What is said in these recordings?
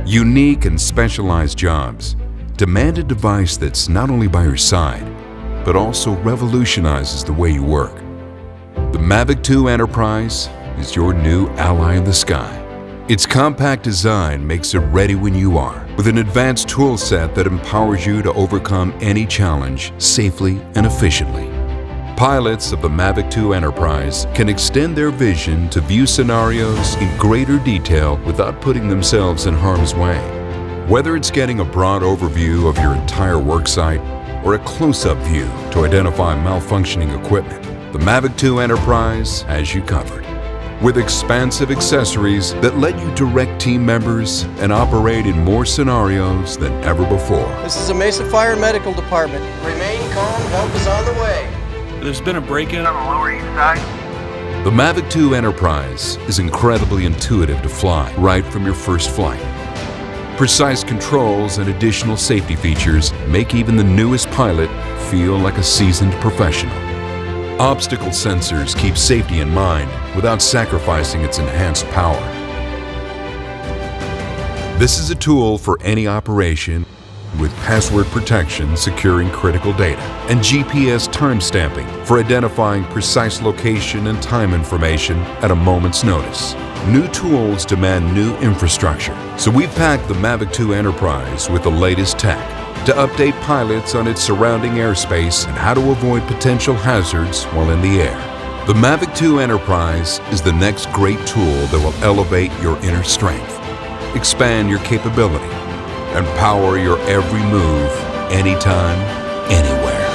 Unique and specialized jobs demand a device that's not only by your side, but also revolutionizes the way you work. The Mavic 2 Enterprise is your new ally in the sky. Its compact design makes it ready when you are, with an advanced tool set that empowers you to overcome any challenge safely and efficiently. Pilots of the Mavic 2 Enterprise can extend their vision to view scenarios in greater detail without putting themselves in harm's way. Whether it's getting a broad overview of your entire work site or a close-up view to identify malfunctioning equipment, the Mavic 2 Enterprise has you covered. With expansive accessories that let you direct team members and operate in more scenarios than ever before. This is a Mesa Fire Medical Department. Remain calm, help is on the way. There's been a break-in on the Lower East Side. The Mavic 2 Enterprise is incredibly intuitive to fly right from your first flight. Precise controls and additional safety features make even the newest pilot feel like a seasoned professional. Obstacle sensors keep safety in mind without sacrificing its enhanced power. This is a tool for any operation with password protection securing critical data and GPS time stamping for identifying precise location and time information at a moment's notice. New tools demand new infrastructure, so we've packed the Mavic 2 Enterprise with the latest tech to update pilots on its surrounding airspace and how to avoid potential hazards while in the air. The Mavic 2 Enterprise is the next great tool that will elevate your inner strength, expand your capability, and power your every move, anytime, anywhere.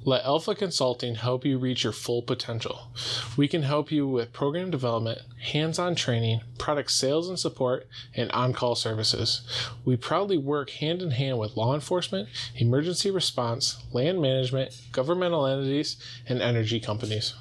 Let Alpha Consulting help you reach your full potential. We can help you with program development, hands-on training, product sales and support, and on-call services. We proudly work hand-in-hand with law enforcement, emergency response, land management, governmental entities, and energy companies.